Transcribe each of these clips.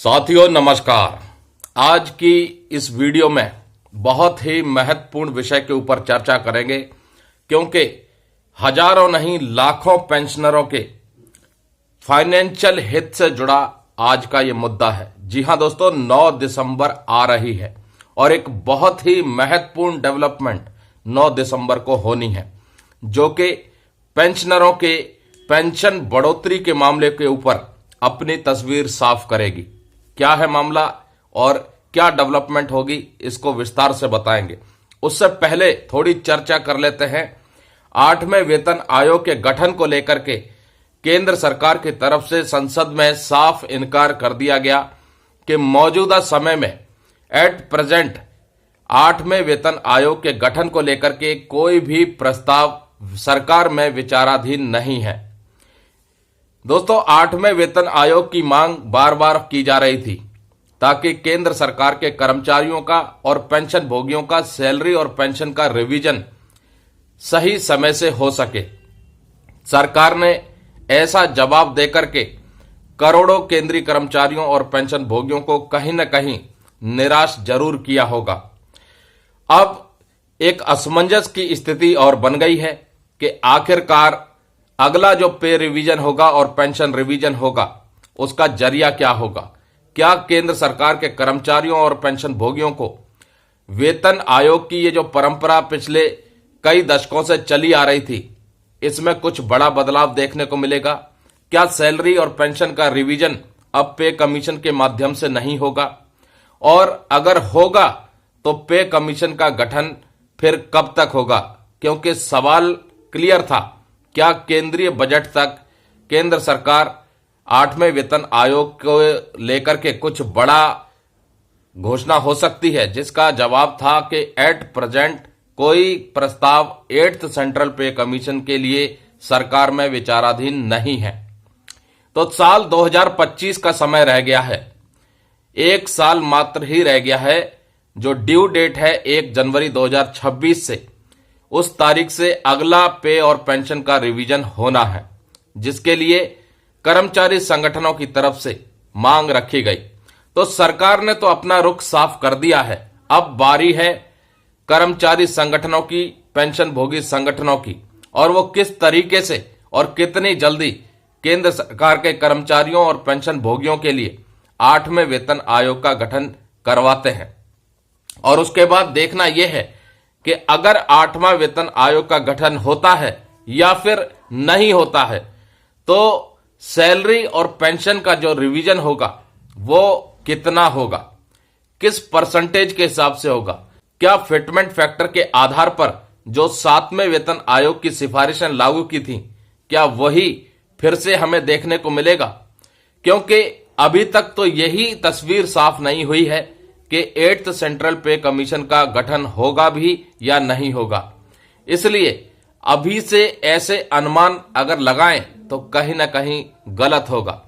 साथियों नमस्कार। आज की इस वीडियो में बहुत ही महत्वपूर्ण विषय के ऊपर चर्चा करेंगे, क्योंकि हजारों नहीं लाखों पेंशनरों के फाइनेंशियल हित से जुड़ा आज का ये मुद्दा है। जी हां दोस्तों, 9 दिसंबर आ रही है और एक बहुत ही महत्वपूर्ण डेवलपमेंट 9 दिसंबर को होनी है, जो कि पेंशनरों के पेंशन बढ़ोतरी के मामले के ऊपर अपनी तस्वीर साफ करेगी। क्या है मामला और क्या डेवलपमेंट होगी, इसको विस्तार से बताएंगे। उससे पहले थोड़ी चर्चा कर लेते हैं 8वें वेतन आयोग के गठन को लेकर के। केंद्र सरकार की तरफ से संसद में साफ इनकार कर दिया गया कि मौजूदा समय में एट प्रेजेंट 8वें वेतन आयोग के गठन को लेकर के कोई भी प्रस्ताव सरकार में विचाराधीन नहीं है। दोस्तों, 8वें वेतन आयोग की मांग बार बार की जा रही थी ताकि केंद्र सरकार के कर्मचारियों का और पेंशन भोगियों का सैलरी और पेंशन का रिवीजन सही समय से हो सके। सरकार ने ऐसा जवाब देकर के करोड़ों केंद्रीय कर्मचारियों और पेंशन भोगियों को कहीं न कहीं निराश जरूर किया होगा। अब एक असमंजस की स्थिति और बन गई है कि आखिरकार अगला जो पे रिवीजन होगा और पेंशन रिवीजन होगा, उसका जरिया क्या होगा। क्या केंद्र सरकार के कर्मचारियों और पेंशन भोगियों को वेतन आयोग की ये जो परंपरा पिछले कई दशकों से चली आ रही थी, इसमें कुछ बड़ा बदलाव देखने को मिलेगा? क्या सैलरी और पेंशन का रिवीजन अब पे कमीशन के माध्यम से नहीं होगा? और अगर होगा तो पे कमीशन का गठन फिर कब तक होगा? क्योंकि सवाल क्लियर था, क्या केंद्रीय बजट तक केंद्र सरकार 8वें वेतन आयोग को लेकर के कुछ बड़ा घोषणा हो सकती है? जिसका जवाब था कि एट प्रेजेंट कोई प्रस्ताव 8th सेंट्रल पे कमीशन के लिए सरकार में विचाराधीन नहीं है। तो साल 2025 का समय रह गया है, 1 साल मात्र ही रह गया है। जो ड्यू डेट है 1 जनवरी 2026 से, उस तारीख से अगला पे और पेंशन का रिवीजन होना है, जिसके लिए कर्मचारी संगठनों की तरफ से मांग रखी गई। तो सरकार ने तो अपना रुख साफ कर दिया है, अब बारी है कर्मचारी संगठनों की, पेंशन भोगी संगठनों की, और वो किस तरीके से और कितनी जल्दी केंद्र सरकार के कर्मचारियों और पेंशन भोगियों के लिए 8वें वेतन आयोग का गठन करवाते हैं। और उसके बाद देखना यह है कि अगर 8वां वेतन आयोग का गठन होता है या फिर नहीं होता है, तो सैलरी और पेंशन का जो रिवीजन होगा वो कितना होगा, किस परसेंटेज के हिसाब से होगा। क्या फिटमेंट फैक्टर के आधार पर जो 7वें वेतन आयोग की सिफारिशें लागू की थी, क्या वही फिर से हमें देखने को मिलेगा? क्योंकि अभी तक तो यही तस्वीर साफ नहीं हुई है कि 8th सेंट्रल पे कमीशन का गठन होगा भी या नहीं होगा। इसलिए अभी से ऐसे अनुमान अगर लगाएं तो कहीं ना कहीं गलत होगा।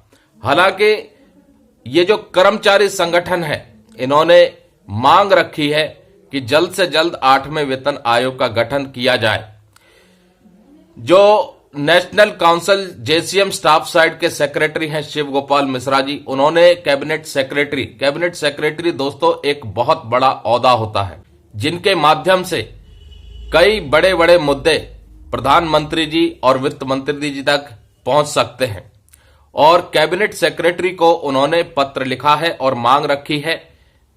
हालांकि ये जो कर्मचारी संगठन है, इन्होंने मांग रखी है कि जल्द से जल्द 8वें वेतन आयोग का गठन किया जाए। जो national council JCM staff side के सेक्रेटरी हैं शिव गोपाल मिश्रा जी, उन्होंने कैबिनेट सेक्रेटरी दोस्तों एक बहुत बड़ा ओहदा होता है, जिनके माध्यम से कई बड़े बड़े मुद्दे प्रधानमंत्री जी और वित्त मंत्री जी तक पहुंच सकते हैं। और कैबिनेट सेक्रेटरी को उन्होंने पत्र लिखा है और मांग रखी है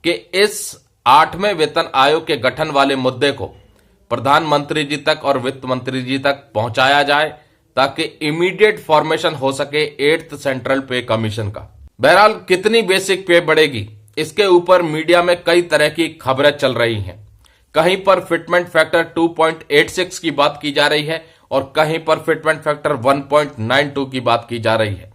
कि इस 8वें वेतन आयोग के गठन वाले मुद्दे को प्रधानमंत्री जी तक और वित्त मंत्री जी तक पहुंचाया जाए, ताकि इमीडिएट फॉर्मेशन हो सके 8th सेंट्रल पे कमीशन का। बहरहाल कितनी बेसिक पे बढ़ेगी, इसके ऊपर मीडिया में कई तरह की खबरें चल रही हैं। कहीं पर फिटमेंट फैक्टर 2.86 की बात की जा रही है और कहीं पर फिटमेंट फैक्टर 1.92 की बात की जा रही है।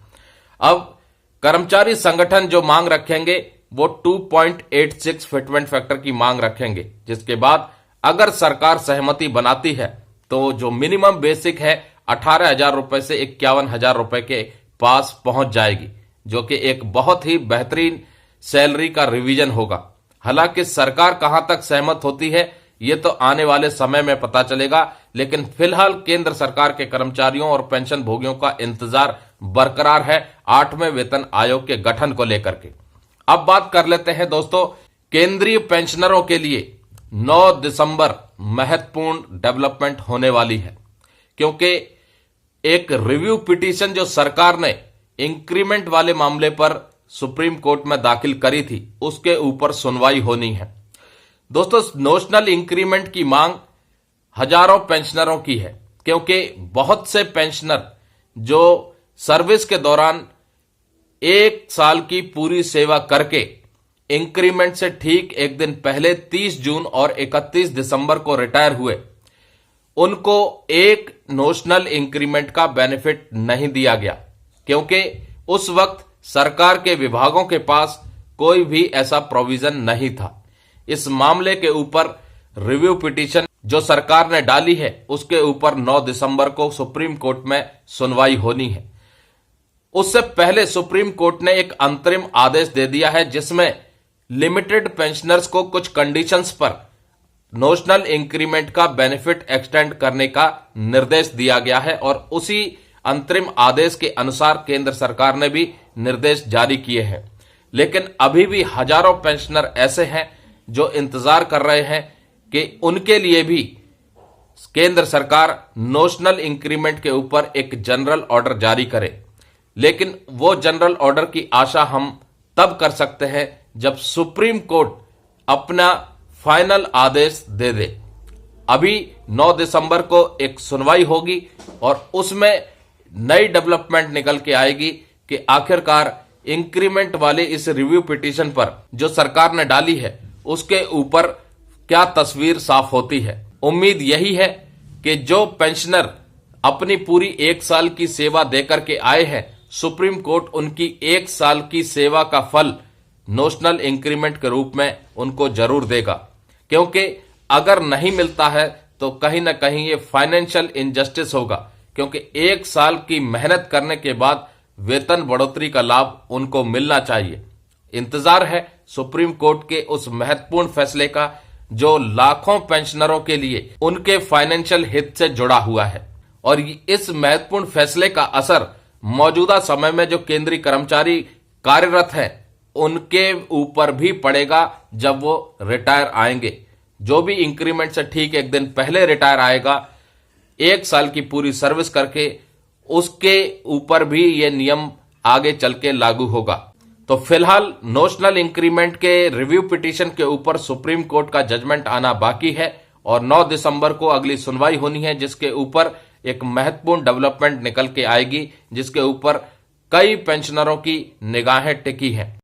अब कर्मचारी संगठन जो मांग रखेंगे वो 2.86 फिटमेंट फैक्टर की मांग रखेंगे, जिसके बाद अगर सरकार सहमति बनाती है तो जो मिनिमम बेसिक है 18,000 रुपए से 51,000 रुपए के पास पहुंच जाएगी, जो कि एक बहुत ही बेहतरीन सैलरी का रिवीजन होगा। हालांकि सरकार कहां तक सहमत होती है ये तो आने वाले समय में पता चलेगा, लेकिन फिलहाल केंद्र सरकार के कर्मचारियों और पेंशन भोगियों का इंतजार बरकरार है 8वें वेतन आयोग के गठन को लेकर के। अब बात कर लेते हैं दोस्तों, केंद्रीय पेंशनरों के लिए 9 दिसंबर महत्वपूर्ण डेवलपमेंट होने वाली है, क्योंकि एक रिव्यू पिटीशन जो सरकार ने इंक्रीमेंट वाले मामले पर सुप्रीम कोर्ट में दाखिल करी थी, उसके ऊपर सुनवाई होनी है। दोस्तों, नोशनल इंक्रीमेंट की मांग हजारों पेंशनरों की है, क्योंकि बहुत से पेंशनर जो सर्विस के दौरान 1 साल की पूरी सेवा करके इंक्रीमेंट से ठीक एक दिन पहले 30 जून और 31 दिसंबर को रिटायर हुए, उनको एक नोशनल इंक्रीमेंट का बेनिफिट नहीं दिया गया, क्योंकि उस वक्त सरकार के विभागों के पास कोई भी ऐसा प्रोविजन नहीं था। इस मामले के ऊपर रिव्यू पिटीशन जो सरकार ने डाली है, उसके ऊपर 9 दिसंबर को सुप्रीम कोर्ट में सुनवाई होनी है। उससे पहले सुप्रीम कोर्ट ने एक अंतरिम आदेश दे दिया है, जिसमें लिमिटेड पेंशनर्स को कुछ कंडीशंस पर नोशनल इंक्रीमेंट का बेनिफिट एक्सटेंड करने का निर्देश दिया गया है, और उसी अंतरिम आदेश के अनुसार केंद्र सरकार ने भी निर्देश जारी किए हैं। लेकिन अभी भी हजारों पेंशनर ऐसे हैं जो इंतजार कर रहे हैं कि उनके लिए भी केंद्र सरकार नोशनल इंक्रीमेंट के ऊपर एक जनरल ऑर्डर जारी करे। लेकिन वो जनरल ऑर्डर की आशा हम तब कर सकते हैं जब सुप्रीम कोर्ट अपना फाइनल आदेश दे दे। अभी 9 दिसंबर को एक सुनवाई होगी और उसमें नई डेवलपमेंट निकल के आएगी कि आखिरकार इंक्रीमेंट वाले इस रिव्यू पिटीशन पर जो सरकार ने डाली है, उसके ऊपर क्या तस्वीर साफ होती है। उम्मीद यही है कि जो पेंशनर अपनी पूरी 1 साल की सेवा देकर के आए हैं, सुप्रीम कोर्ट उनकी 1 साल की सेवा का फल नोशनल इंक्रीमेंट के रूप में उनको जरूर देगा, क्योंकि अगर नहीं मिलता है तो कहीं ना कहीं ये फाइनेंशियल इनजस्टिस होगा, क्योंकि 1 साल की मेहनत करने के बाद वेतन बढ़ोतरी का लाभ उनको मिलना चाहिए। इंतजार है सुप्रीम कोर्ट के उस महत्वपूर्ण फैसले का, जो लाखों पेंशनरों के लिए उनके फाइनेंशियल हित से जुड़ा हुआ है। और इस महत्वपूर्ण फैसले का असर मौजूदा समय में जो केंद्रीय कर्मचारी कार्यरत हैं, उनके ऊपर भी पड़ेगा जब वो रिटायर आएंगे। जो भी इंक्रीमेंट से ठीक एक दिन पहले रिटायर आएगा, 1 साल की पूरी सर्विस करके, उसके ऊपर भी ये नियम आगे चल के लागू होगा। तो फिलहाल नोशनल इंक्रीमेंट के रिव्यू पिटीशन के ऊपर सुप्रीम कोर्ट का जजमेंट आना बाकी है, और 9 दिसंबर को अगली सुनवाई होनी है, जिसके ऊपर एक महत्वपूर्ण डेवलपमेंट निकल के आएगी, जिसके ऊपर कई पेंशनरों की निगाहें टिकी हैं।